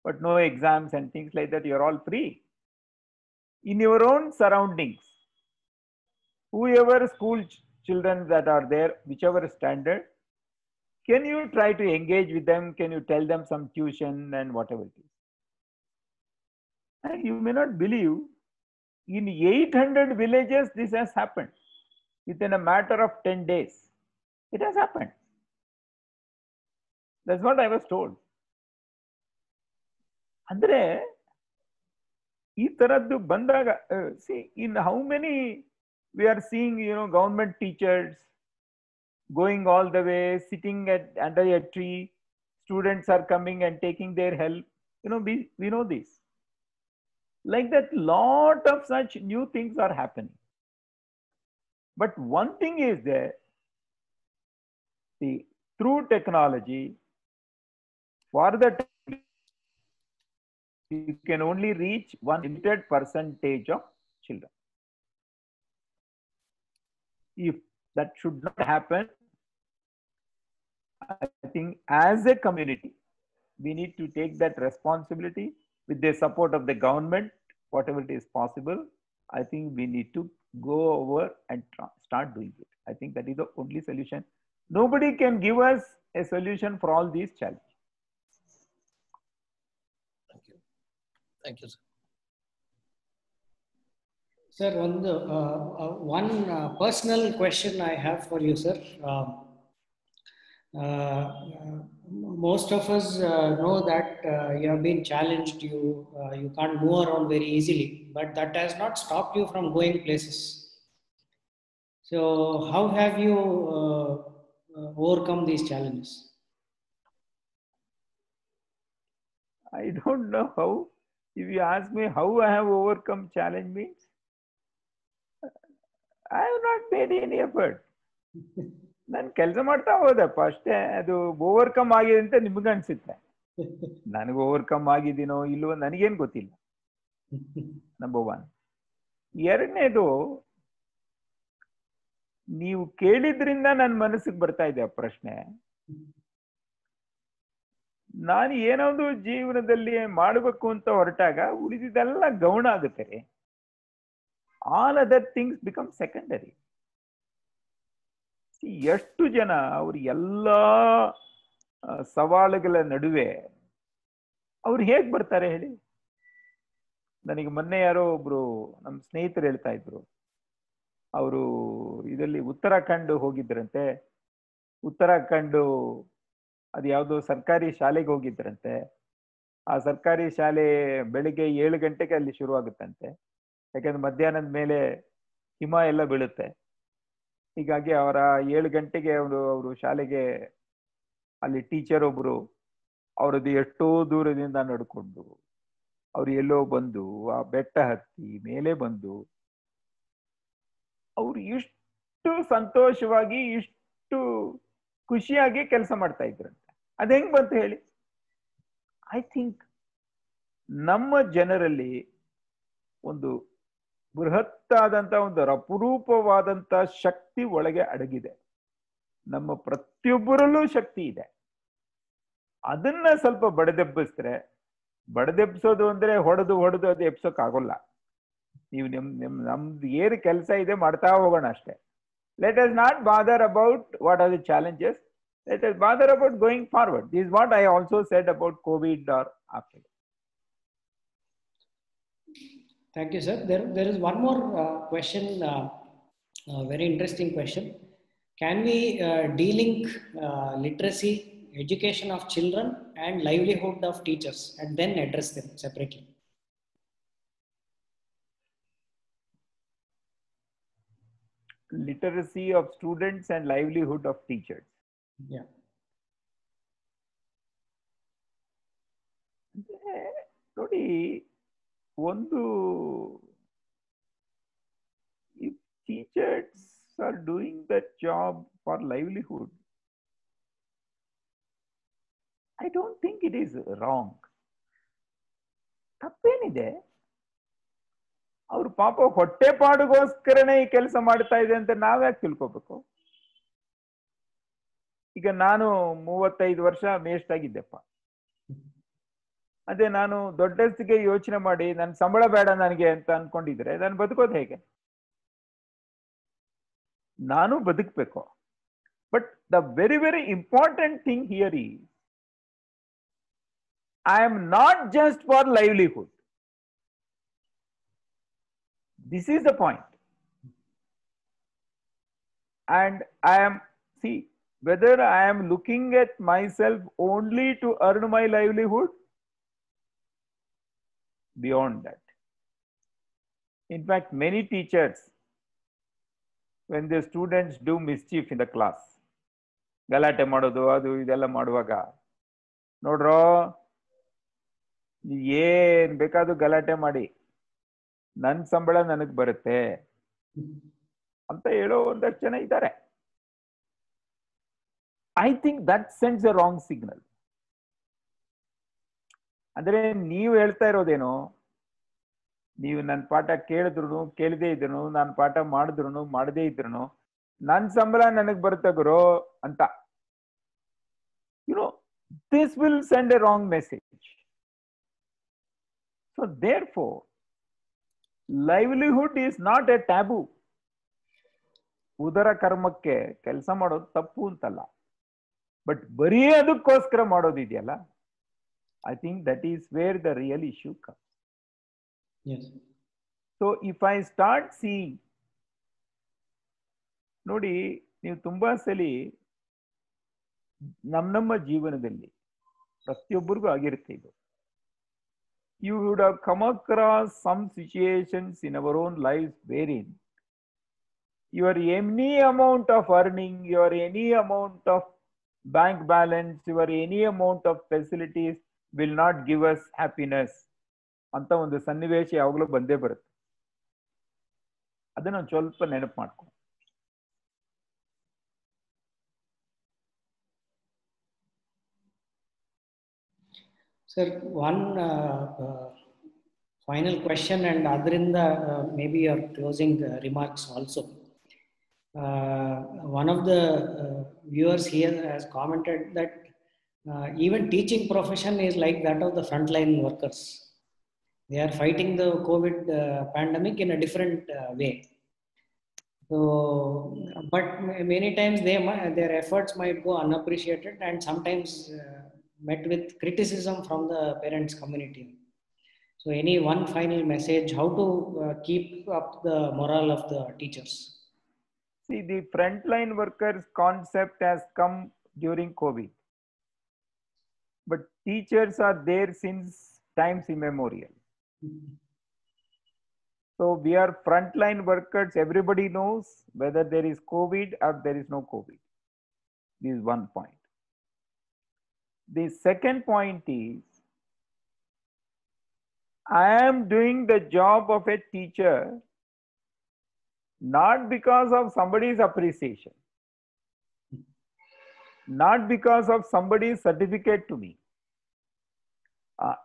but no exams and things like that. You are all free in your own surroundings. Whoever school children that are there, whichever standard, can you try to engage with them? Can you tell them some tuition and whatever it is? And you may not believe, in 800 villages this has happened within a matter of 10 days. It has happened. That's what I was told. Andre, ee taraddu bandaga, see, in how many we are seeing, government teachers going all the way, sitting under a tree, students are coming and taking their help. We know this. Like that, lot of such new things are happening. But one thing is there, see, through technology, for the you can only reach one limited percentage of children. If that should not happen, I think as a community, we need to take that responsibility with the support of the government, whatever it is possible. I think we need to go over and start doing it. I think that is the only solution. Nobody can give us a solution for all these challenges. Thank you. Thank you, sir. Sir, one personal question I have for you, sir. Most of us know that you have been challenged, you can't move around very easily, but that has not stopped you from going places. So how have you overcome these challenges? I don't know how. If you ask me how I have overcome challenge means, I have not made any effort. ನಾನು ಕೆಲಸ ಮಾಡ್ತಾ ಹೋದಪ್ಪ ಅಷ್ಟೇ. ಅದು overcome ಆಗಿದೆ ಅಂತ ನಿಮ್ಗೆ ಅನ್ಸುತ್ತೆ. ನನಗೆ ಓವರ್ಕಮ್ ಆಗಿದ್ದೀನೋ ಇಲ್ವೋ ನನಗೇನು ಗೊತ್ತಿಲ್ಲ. Number one. ಎರಡನೇದು, ನೀವು ಕೇಳಿದ್ರಿಂದ ನನ್ನ ಮನಸ್ಸಿಗೆ ಬರ್ತಾ ಇದೆ ಆ ಪ್ರಶ್ನೆ. ನಾನು ಏನೊಂದು ಜೀವನದಲ್ಲಿ ಮಾಡಬೇಕು ಅಂತ ಹೊರಟಾಗ ಉಳಿದಿದ್ದೆಲ್ಲ ಗೌಣ ಆಗುತ್ತೆ ರೀ. All other things become secondary. ಎಷ್ಟು ಜನ ಅವ್ರ ಎಲ್ಲ ಸವಾಲುಗಳ ನಡುವೆ ಅವ್ರು ಹೇಗ್ ಬರ್ತಾರೆ ಹೇಳಿ? ನನಗೆ ಮೊನ್ನೆ ಯಾರೋ ಒಬ್ರು ನಮ್ಮ ಸ್ನೇಹಿತರು ಹೇಳ್ತಾ ಇದ್ರು, ಅವರು ಇದರಲ್ಲಿ ಉತ್ತರಾಖಂಡ್ ಹೋಗಿದ್ರಂತೆ. ಉತ್ತರಾಖಂಡ್ ಅದು ಯಾವುದೋ ಸರ್ಕಾರಿ ಶಾಲೆಗೆ ಹೋಗಿದ್ರಂತೆ. ಆ ಸರ್ಕಾರಿ ಶಾಲೆ ಬೆಳಿಗ್ಗೆ 7 ಗಂಟೆಗೆ ಅಲ್ಲಿ ಶುರುವಾಗುತ್ತಂತೆ. ಯಾಕಂದ್ರೆ ಮಧ್ಯಾಹ್ನದ ಮೇಲೆ ಹಿಮ ಎಲ್ಲ ಬೀಳುತ್ತೆ. ಹೀಗಾಗಿ 7 ಗಂಟೆಗೆ ಅವರು ಶಾಲೆಗೆ ಅಲ್ಲಿ ಟೀಚರ್ ಒಬ್ರು ಅವರದ್ದು ಎಷ್ಟೋ ದೂರದಿಂದ ನಡ್ಕೊಂಡು ಅವ್ರು ಎಲ್ಲೋ ಬಂದು ಆ ಬೆಟ್ಟ ಹತ್ತಿ ಮೇಲೆ ಬಂದು ಅವ್ರು ಇಷ್ಟು ಸಂತೋಷವಾಗಿ ಇಷ್ಟು ಖುಷಿಯಾಗಿ ಕೆಲಸ ಮಾಡ್ತಾ ಇದ್ರಂತೆ. ಅದ್ ಹೆಂಗ್ ಬಂತು ಹೇಳಿ? ಐ ಥಿಂಕ್ ನಮ್ಮ ಜನರಲ್ಲಿ ಒಂದು ಬೃಹತ್ತಾದಂತ ಒಂದು ಅಪರೂಪವಾದಂತ ಶಕ್ತಿ ಒಳಗೆ ಅಡಗಿದೆ. ನಮ್ಮ ಪ್ರತಿಯೊಬ್ಬರಲ್ಲೂ ಶಕ್ತಿ ಇದೆ. ಅದನ್ನ ಸ್ವಲ್ಪ ಬಡದೆಬ್ಸೋದು ಅಂದ್ರೆ ಹೊಡೆದು ಅದು ಎಬ್ಸೋಕ್ ಆಗೋಲ್ಲ. ನೀವು ನಮ್ದು ಏನು ಕೆಲಸ ಇದೆ ಮಾಡ್ತಾ ಹೋಗೋಣ ಅಷ್ಟೇ. let us not bother about what are the challenges. Let us bother about going forward. This is what I also said about COVID or after. Thank you, sir. There is one more question, very interesting question. Can we de-link literacy, education of children and livelihood of teachers and then address them separately? Literacy of students and livelihood of teachers. Yeah. Nodi, if teachers are doing that job for livelihood, I don't think it is wrong. ತಪ್ಪೇನಿದೆ? ಅವ್ರು ಪಾಪ ಹೊಟ್ಟೆ ಪಾಡಿಗೋಸ್ಕರನೇ ಈ ಕೆಲಸ ಮಾಡ್ತಾ ಇದೆ ಅಂತ ನಾವ್ಯಾಕೆ ತಿಳ್ಕೋಬೇಕು? ಈಗ ನಾನು 35 ವರ್ಷ ಮೇಸ್ಟ್ ಆಗಿದ್ದೆಪ್ಪ. ಅದೇ ನಾನು ದೊಡ್ಡಸ್ತಿಗೆ ಯೋಚನೆ ಮಾಡಿ ನನ್ನ ಸಂಬಳ ಬೇಡ ನನಗೆ ಅಂತ ಅನ್ಕೊಂಡಿದ್ರೆ ನಾನು ಬದುಕೋದು ಹೇಗೆ? ನಾನು ಬದುಕಬೇಕು. But the very very important thing here is I am not just for livelihood. This is the point. And I am, see, whether I am looking at myself only to earn my livelihood, beyond that. In fact, many teachers, when the students do mischief in the class, galate madodu adu idella maduvaga, nodro, ಏನ್ ಬೇಕಾದ್ರೂ ಗಲಾಟೆ ಮಾಡಿ ನನ್ ಸಂಬಳ ನನಗ್ ಬರುತ್ತೆ ಅಂತ ಹೇಳೋ ಒಂದಷ್ಟು ಜನ ಇದ್ದಾರೆ. I think that sends a wrong signal. ಅಂದ್ರೆ ನೀವು ಹೇಳ್ತಾ ಇರೋದೇನು, ನೀವು ನನ್ನ ಪಾಠ ಕೇಳಿದ್ರು ಕೇಳದೇ ಇದ್ರು, ನಾನು ಪಾಠ ಮಾಡಿದ್ರು ಮಾಡದೇ ಇದ್ರು ನನ್ ಸಂಬಳ ನನಗ್ ಬರುತ್ತೆ ಗುರು ಅಂತ. This will send a wrong message. So therefore, livelihood is not a taboo. ಉದರ ಕರ್ಮಕ್ಕೆ ಕೆಲಸ ಮಾಡೋದು ತಪ್ಪು ಅಂತಲ್ಲ, ಬಟ್ ಬರೀ ಅದಕ್ಕೋಸ್ಕರ ಮಾಡೋದಿದೆಯಲ್ಲ, I think that is where the real issue comes. Yes. So if I start seeing, ನೋಡಿ ನೀವು ತುಂಬಾ ಸಲಿ ನಮ್ಮ ಜೀವನದಲ್ಲಿ ಪ್ರತಿಯೊಬ್ಬರಿಗೂ ಆಗಿರುತ್ತೆ ಇದು. You would have come across some situations in our own lives wherein your any amount of earning, your any amount of bank balance, your any amount of facilities will not give us happiness ಅಂತ ಒಂದು ಸನ್ನಿವೇಶ ಯಾವಾಗಲೂ ಬಂದೇ ಬರುತ್ತೆ. ಅದನ್ನ ಸ್ವಲ್ಪ ನೆನಪು ಮಾಡ್ಕೊ. Sir, one final question, and adrinda maybe your closing remarks also. One of the viewers here has commented that even teaching profession is like that of the frontline workers. They are fighting the COVID pandemic in a different way. So, but many times their efforts might go unappreciated and sometimes met with criticism from the parents community. So any one final message, how to keep up the morale of the teachers? See, the frontline workers concept has come during COVID, but teachers are there since times immemorial. So we are frontline workers. Everybody knows whether there is COVID or there is no COVID. This is one point. The second point is, I am doing the job of a teacher not because of somebody's appreciation, not because of somebody's certificate to me.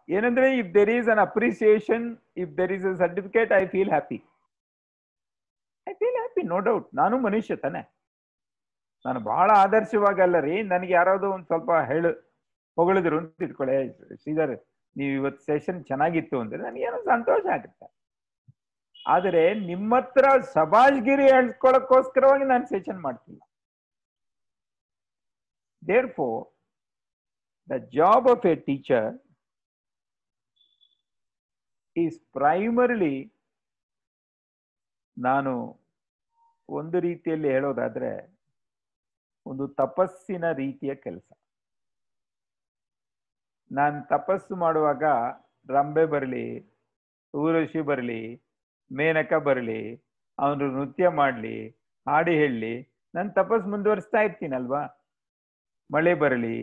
If there is an appreciation, if there is a certificate, I feel happy. I feel happy, no doubt. ನಾನು ಮನುಷ್ಯ ತಾನೆ. ನಾನು ಬಹಳ ಆದರ್ಶವಾಗಲ್ಲ ರೀ. ನನಗೆ ಯಾರಾவது ಒಂದು ಸ್ವಲ್ಪ ಹೊಗಳಿದ್ರು ಅಂತ ಇಟ್ಕೊಳ್ಳಿ, ಶ್ರೀಧರ್ ನೀವು ಇವತ್ತು ಸೆಷನ್ ಚೆನ್ನಾಗಿತ್ತು ಅಂದ್ರೆ ನನಗೇನೋ ಸಂತೋಷ ಆಗುತ್ತೆ. ಆದರೆ ನಿಮ್ಮ ಹತ್ರ ಸಬಾಜ್ಗಿರಿ ಹೇಳ್ಕೊಳಕ್ಕೋಸ್ಕರವಾಗಿ ನಾನು ಸೆಷನ್ ಮಾಡ್ತಿಲ್ಲ. Therefore, the job of a teacher is primarily, ನಾನು ಒಂದು ರೀತಿಯಲ್ಲಿ ಹೇಳೋದಾದ್ರೆ, ಒಂದು ತಪಸ್ಸಿನ ರೀತಿಯ ಕೆಲಸ. ನಾನು ತಪಸ್ಸು ಮಾಡುವಾಗ ರಂಬೆ ಬರಲಿ, ಊರ್ವಶಿ ಬರಲಿ, ಮೇನಕ ಬರಲಿ, ಅವನು ನೃತ್ಯ ಮಾಡಲಿ, ಹಾಡು ಹೇಳಲಿ, ನಾನು ತಪಸ್ಸು ಮುಂದುವರಿಸ್ತಾ ಇರ್ತೀನಲ್ವಾ. ಮಳೆ ಬರಲಿ,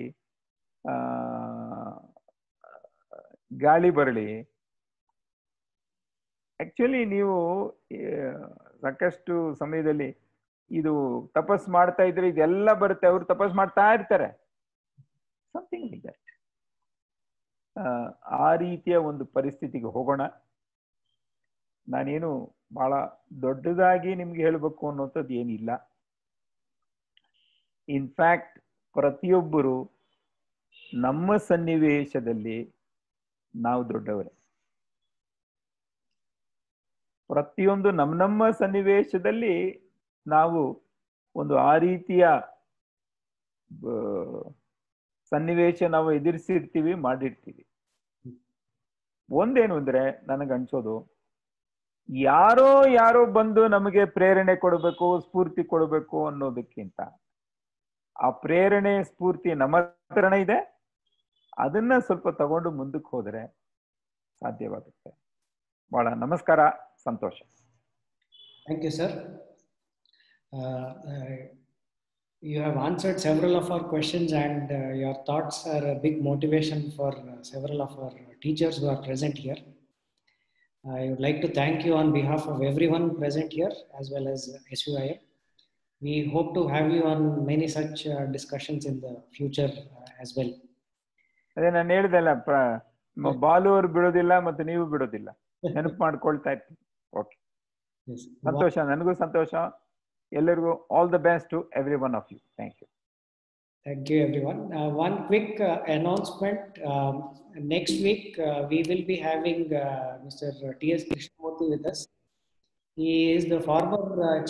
ಗಾಳಿ ಬರಲಿ. ಆಕ್ಚುಲಿ ನೀವು ಸಾಕಷ್ಟು ಸಮಯದಲ್ಲಿ ಇದು ತಪಸ್ ಮಾಡ್ತಾ ಇದ್ರೆ ಇದೆಲ್ಲ ಬರುತ್ತೆ, ಅವ್ರು ತಪಸ್ ಮಾಡ್ತಾ ಇರ್ತಾರೆ, ಸಮಥಿಂಗ್ ಲೈಕ್ ದಟ್. ಆ ರೀತಿಯ ಒಂದು ಪರಿಸ್ಥಿತಿಗೆ ಹೋಗೋಣ. ನಾನೇನು ಬಹಳ ದೊಡ್ಡದಾಗಿ ನಿಮ್ಗೆ ಹೇಳ್ಬೇಕು ಅನ್ನೋಂಥದ್ದು ಏನಿಲ್ಲ. ಇನ್ಫ್ಯಾಕ್ಟ್ ಪ್ರತಿಯೊಬ್ಬರು ನಮ್ಮ ಸನ್ನಿವೇಶದಲ್ಲಿ ನಾವು ದೊಡ್ಡವರೇ. ಪ್ರತಿಯೊಂದು ನಮ್ಮ ಸನ್ನಿವೇಶದಲ್ಲಿ ನಾವು ಒಂದು ಆ ರೀತಿಯ ಸನ್ನಿವೇಶ ನಾವು ಎದುರಿಸಿರ್ತೀವಿ, ಮಾಡಿರ್ತೀವಿ. ಒಂದೇನು ಅಂದ್ರೆ ನನಗನ್ಸೋದು, ಯಾರೋ ಬಂದು ನಮಗೆ ಪ್ರೇರಣೆ ಕೊಡಬೇಕು, ಸ್ಫೂರ್ತಿ ಕೊಡಬೇಕು ಅನ್ನೋದಕ್ಕಿಂತ ಆ ಪ್ರೇರಣೆ ಸ್ಫೂರ್ತಿ ನಮ್ಮ ಹತ್ರನೇ ಇದೆ, ಅದನ್ನ ಸ್ವಲ್ಪ ತಗೊಂಡು ಮುಂದಕ್ಕೆ ಹೋದರೆ ಸಾಧ್ಯವಾಗುತ್ತೆ. ಬಹಳ ನಮಸ್ಕಾರ, ಸಂತೋಷ. Thank you, sir. You have answered several of our questions, and your thoughts are a big motivation for several of our teachers who are present here. I would like to thank you on behalf of everyone present here as well as SUIM. We hope to have you on many such discussions in the future as well. ಅದೇ ನಾನು ಹೇಳಿದೆಲ್ಲ, ಬಾಲು ಅವರು ಬಿಡೋದಿಲ್ಲ ಮತ್ತು ನೀವು ಬಿಡೋದಿಲ್ಲ, ನೆನಪು ಮಾಡ್ಕೊಳ್ತಾ ಇರ್ತೀನಿ. ಓಕೆ, ಸಂತೋಷ, ನನಗೂ ಸಂತೋಷ. ಎಲ್ಲರಿಗೂ all the best to every one of you. Thank you. Thank you, everyone. One quick announcement. Next week, we will be having Mr. T.S. Krishnamurthy with us. He is the former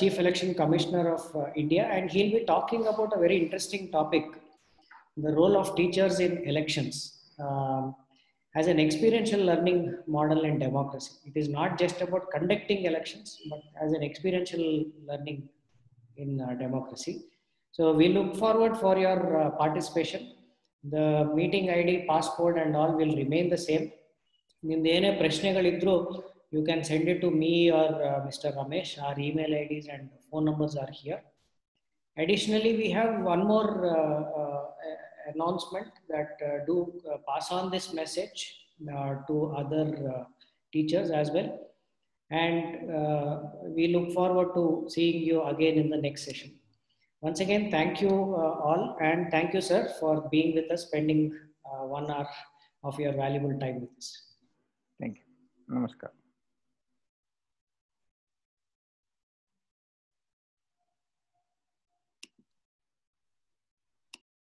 Chief Election Commissioner of India, and he'll be talking about a very interesting topic, the role of teachers in elections as an experiential learning model in democracy. It is not just about conducting elections, but as an experiential learning in democracy. So we look forward for your participation. The meeting ID, passcode and all will remain the same. Nimdu ene prashnegalidru, you can send it to me or Mr. Ramesh. Our email IDs and phone numbers are here. Additionally, we have one more announcement that do pass on this message to other teachers as well. And we look forward to seeing you again in the next session. Once again, thank you all, and thank you, sir, for being with us, spending 1 hour of your valuable time with us. Thank you. Namaskar.